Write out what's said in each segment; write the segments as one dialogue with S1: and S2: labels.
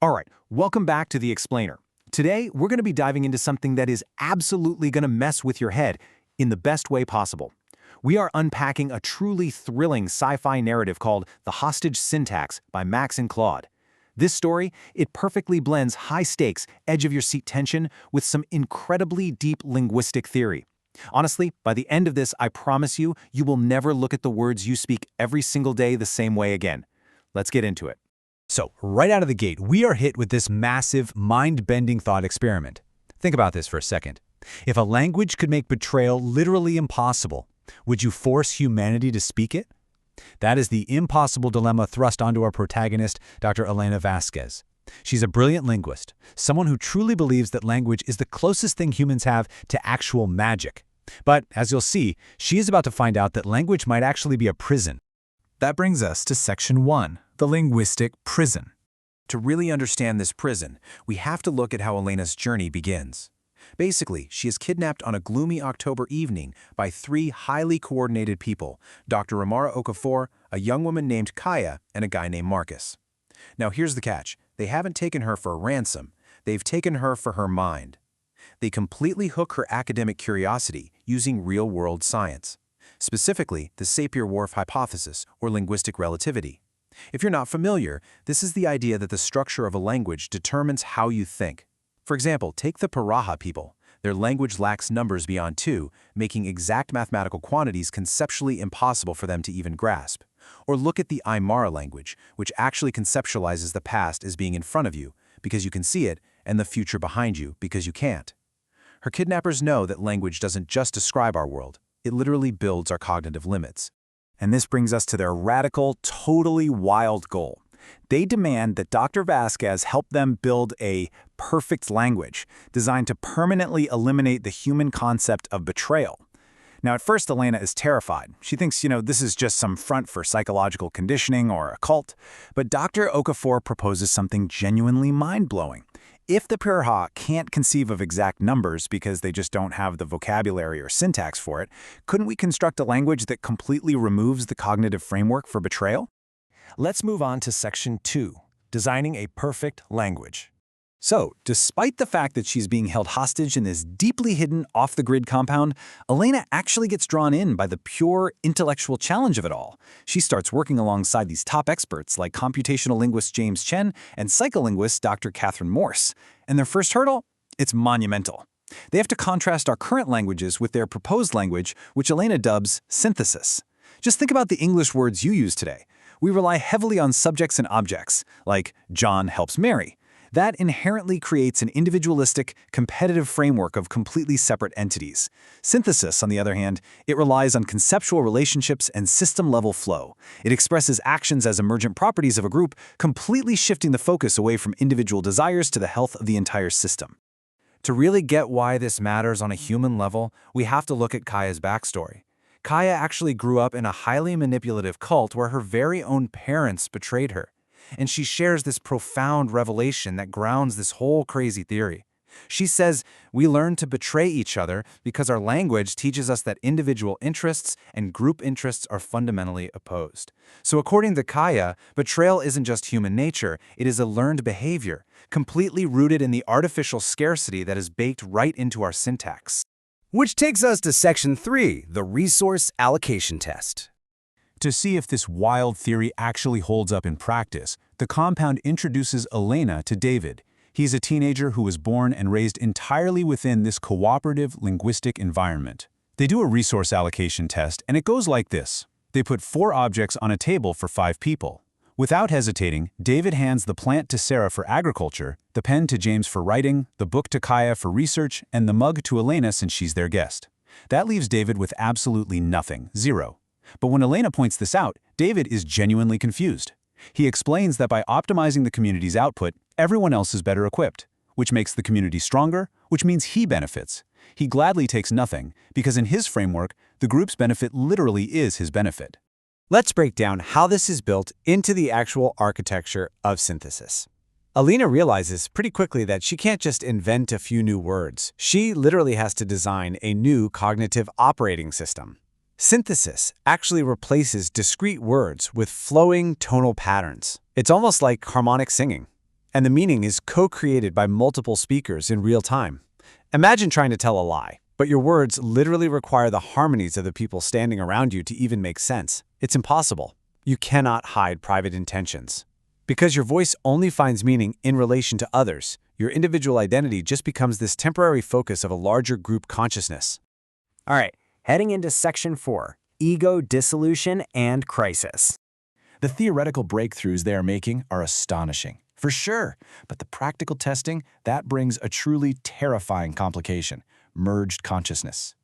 S1: All right, welcome back to The Explainer. Today, we're going to be diving into something that is absolutely going to mess with your head in the best way possible. We are unpacking a truly thrilling sci-fi narrative called The Hostage Syntax by Max and Claude. This story, it perfectly blends high-stakes, edge-of-your-seat tension with some incredibly deep linguistic theory. Honestly, by the end of this, I promise you, you will never look at the words you speak every single day the same way again. Let's get into it.
S2: So, right out of the gate, we are hit with this massive, mind-bending thought experiment. Think about this for a second. If a language could make betrayal literally impossible, would you force humanity to speak it? That is the impossible dilemma thrust onto our protagonist, Dr. Elena Vasquez. She's a brilliant linguist, someone who truly believes that language is the closest thing humans have to actual magic. But, as you'll see, she is about to find out that language might actually be a prison.
S1: That brings us to Section 1, the linguistic prison. To really understand this prison, we have to look at how Elena's journey begins. Basically, she is kidnapped on a gloomy October evening by three highly coordinated people, Dr. Ramara Okafor, a young woman named Kaya, and a guy named Marcus. Now here's the catch. They haven't taken her for a ransom. They've taken her for her mind. They completely hook her academic curiosity using real-world science. Specifically, the Sapir-Whorf hypothesis, or linguistic relativity. If you're not familiar, this is the idea that the structure of a language determines how you think. For example, take the Paraha people. Their language lacks numbers beyond 2, making exact mathematical quantities conceptually impossible for them to even grasp. Or look at the Aymara language, which actually conceptualizes the past as being in front of you, because you can see it, and the future behind you, because you can't. Her kidnappers know that language doesn't just describe our world. It literally builds our cognitive limits.
S2: And this brings us to their radical, totally wild goal. They demand that Dr. Vasquez help them build a perfect language designed to permanently eliminate the human concept of betrayal. Now, at first, Elena is terrified. She thinks, this is just some front for psychological conditioning or a cult. But Dr. Okafor proposes something genuinely mind-blowing. If the Paraha can't conceive of exact numbers because they just don't have the vocabulary or syntax for it, couldn't we construct a language that completely removes the cognitive framework for betrayal?
S1: Let's move on to Section 2, designing a perfect language.
S2: So, despite the fact that she's being held hostage in this deeply hidden, off-the-grid compound, Elena actually gets drawn in by the pure intellectual challenge of it all. She starts working alongside these top experts like computational linguist James Chen and psycholinguist Dr. Catherine Morse. And their first hurdle? It's monumental. They have to contrast our current languages with their proposed language, which Elena dubs synthesis. Just think about the English words you use today. We rely heavily on subjects and objects, like John helps Mary. That inherently creates an individualistic, competitive framework of completely separate entities. Synthesis, on the other hand, it relies on conceptual relationships and system-level flow. It expresses actions as emergent properties of a group, completely shifting the focus away from individual desires to the health of the entire system.
S1: To really get why this matters on a human level, we have to look at Kaya's backstory. Kaya actually grew up in a highly manipulative cult where her very own parents betrayed her. And she shares this profound revelation that grounds this whole crazy theory. She says, we learn to betray each other because our language teaches us that individual interests and group interests are fundamentally opposed. So according to Kaya, betrayal isn't just human nature, it is a learned behavior, completely rooted in the artificial scarcity that is baked right into our syntax.
S3: Which takes us to Section 3, the resource allocation test.
S4: To see if this wild theory actually holds up in practice, the compound introduces Elena to David. He's a teenager who was born and raised entirely within this cooperative linguistic environment. They do a resource allocation test, and it goes like this. They put 4 objects on a table for 5 people. Without hesitating, David hands the plant to Sarah for agriculture, the pen to James for writing, the book to Kaya for research, and the mug to Elena since she's their guest. That leaves David with absolutely nothing, 0. But when Elena points this out, David is genuinely confused. He explains that by optimizing the community's output, everyone else is better equipped, which makes the community stronger, which means he benefits. He gladly takes nothing, because in his framework, the group's benefit literally is his benefit.
S3: Let's break down how this is built into the actual architecture of synthesis. Elena realizes pretty quickly that she can't just invent a few new words. She literally has to design a new cognitive operating system. Synthesis actually replaces discrete words with flowing tonal patterns. It's almost like harmonic singing. And the meaning is co-created by multiple speakers in real time. Imagine trying to tell a lie, but your words literally require the harmonies of the people standing around you to even make sense. It's impossible. You cannot hide private intentions. Because your voice only finds meaning in relation to others, your individual identity just becomes this temporary focus of a larger group consciousness.
S5: All right, heading into Section 4, Ego Dissolution and Crisis.
S4: The theoretical breakthroughs they are making are astonishing, for sure, but the practical testing, that brings a truly terrifying complication: merged consciousness.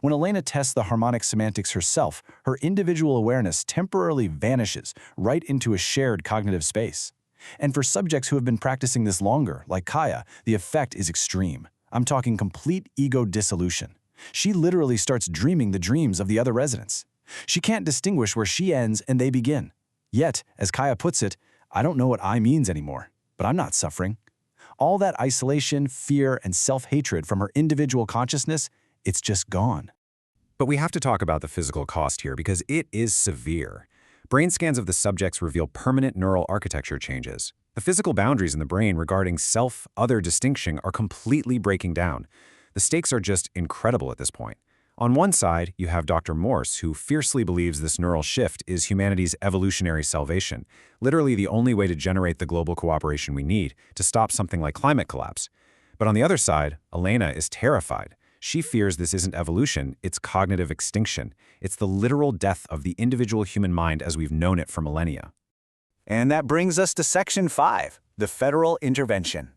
S4: When Elena tests the harmonic semantics herself, her individual awareness temporarily vanishes right into a shared cognitive space. And for subjects who have been practicing this longer, like Kaya, the effect is extreme. I'm talking complete ego dissolution. She literally starts dreaming the dreams of the other residents. She can't distinguish where she ends and they begin. Yet, as Kaya puts it, I don't know what I means anymore, but I'm not suffering. All that isolation, fear, and self-hatred from her individual consciousness, it's just gone.
S1: But we have to talk about the physical cost here because it is severe. Brain scans of the subjects reveal permanent neural architecture changes. The physical boundaries in the brain regarding self-other distinction are completely breaking down. The stakes are just incredible at this point. On one side, you have Dr. Morse, who fiercely believes this neural shift is humanity's evolutionary salvation, literally the only way to generate the global cooperation we need to stop something like climate collapse. But on the other side, Elena is terrified. She fears this isn't evolution, it's cognitive extinction. It's the literal death of the individual human mind as we've known it for millennia.
S2: And that brings us to Section 5, the federal intervention.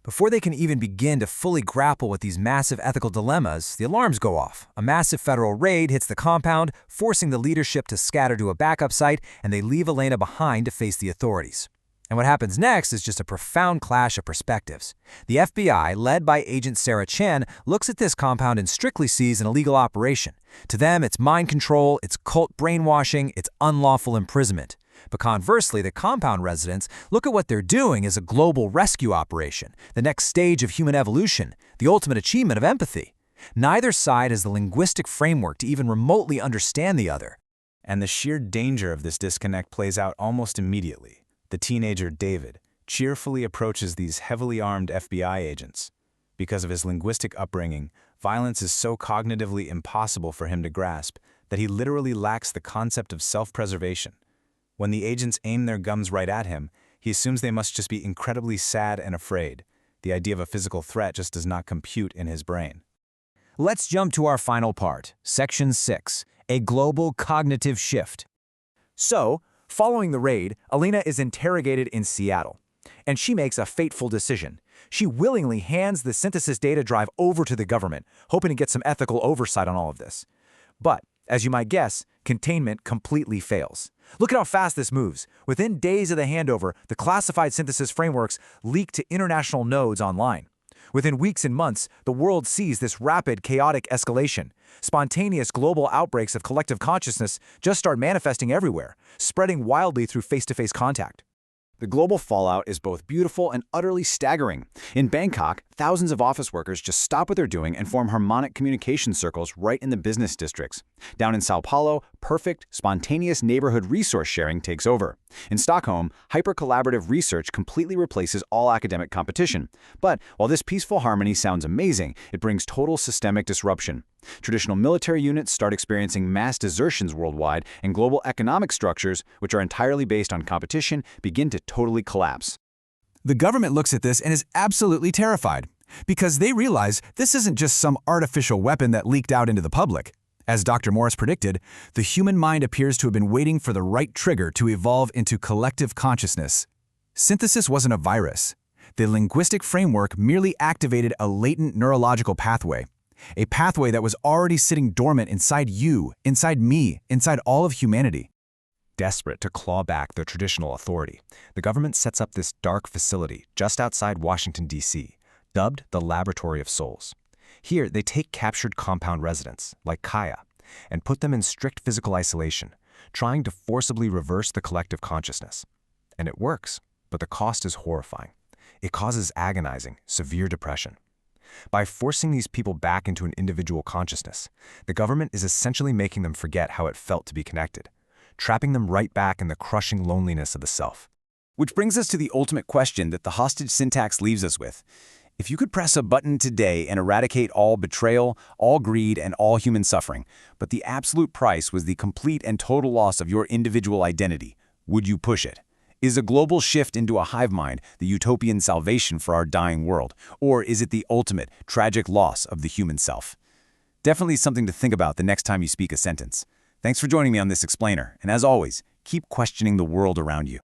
S5: Before they can even begin to fully grapple with these massive ethical dilemmas, the alarms go off. A massive federal raid hits the compound, forcing the leadership to scatter to a backup site, and they leave Elena behind to face the authorities. And what happens next is just a profound clash of perspectives. The FBI, led by Agent Sarah Chen, looks at this compound and strictly sees an illegal operation. To them, it's mind control, it's cult brainwashing, it's unlawful imprisonment. But conversely, the compound residents look at what they're doing as a global rescue operation, the next stage of human evolution, the ultimate achievement of empathy. Neither side has the linguistic framework to even remotely understand the other.
S4: And the sheer danger of this disconnect plays out almost immediately. The teenager David cheerfully approaches these heavily armed FBI agents. Because of his linguistic upbringing, violence is so cognitively impossible for him to grasp that he literally lacks the concept of self-preservation. When the agents aim their guns right at him, he assumes they must just be incredibly sad and afraid. The idea of a physical threat just does not compute in his brain.
S5: Let's jump to our final part, Section 6, a global cognitive shift. So, following the raid, Elena is interrogated in Seattle, and she makes a fateful decision. She willingly hands the synthesis data drive over to the government, hoping to get some ethical oversight on all of this. But, as you might guess, containment completely fails. Look at how fast this moves. Within days of the handover, the classified synthesis frameworks leak to international nodes online. Within weeks and months, the world sees this rapid, chaotic escalation. Spontaneous global outbreaks of collective consciousness just start manifesting everywhere, spreading wildly through face-to-face contact.
S2: The global fallout is both beautiful and utterly staggering. In Bangkok, thousands of office workers just stop what they're doing and form harmonic communication circles right in the business districts. Down in Sao Paulo, perfect, spontaneous neighborhood resource sharing takes over. In Stockholm, hyper-collaborative research completely replaces all academic competition. But while this peaceful harmony sounds amazing, it brings total systemic disruption. Traditional military units start experiencing mass desertions worldwide, and global economic structures, which are entirely based on competition, begin to totally collapse.
S4: The government looks at this and is absolutely terrified, because they realize this isn't just some artificial weapon that leaked out into the public. As Dr. Morris predicted, the human mind appears to have been waiting for the right trigger to evolve into collective consciousness. Synthesis wasn't a virus. The linguistic framework merely activated a latent neurological pathway, a pathway that was already sitting dormant inside you, inside me, inside all of humanity.
S1: Desperate to claw back their traditional authority, the government sets up this dark facility just outside Washington, D.C., dubbed the Laboratory of Souls. Here, they take captured compound residents, like Kaya, and put them in strict physical isolation, trying to forcibly reverse the collective consciousness. And it works, but the cost is horrifying. It causes agonizing, severe depression. By forcing these people back into an individual consciousness, the government is essentially making them forget how it felt to be connected, trapping them right back in the crushing loneliness of the self. Which brings us to the ultimate question that the hostage syntax leaves us with. If you could press a button today and eradicate all betrayal, all greed, and all human suffering, but the absolute price was the complete and total loss of your individual identity, would you push it? Is a global shift into a hive mind the utopian salvation for our dying world, or is it the ultimate, tragic loss of the human self? Definitely something to think about the next time you speak a sentence. Thanks for joining me on this explainer, and as always, keep questioning the world around you.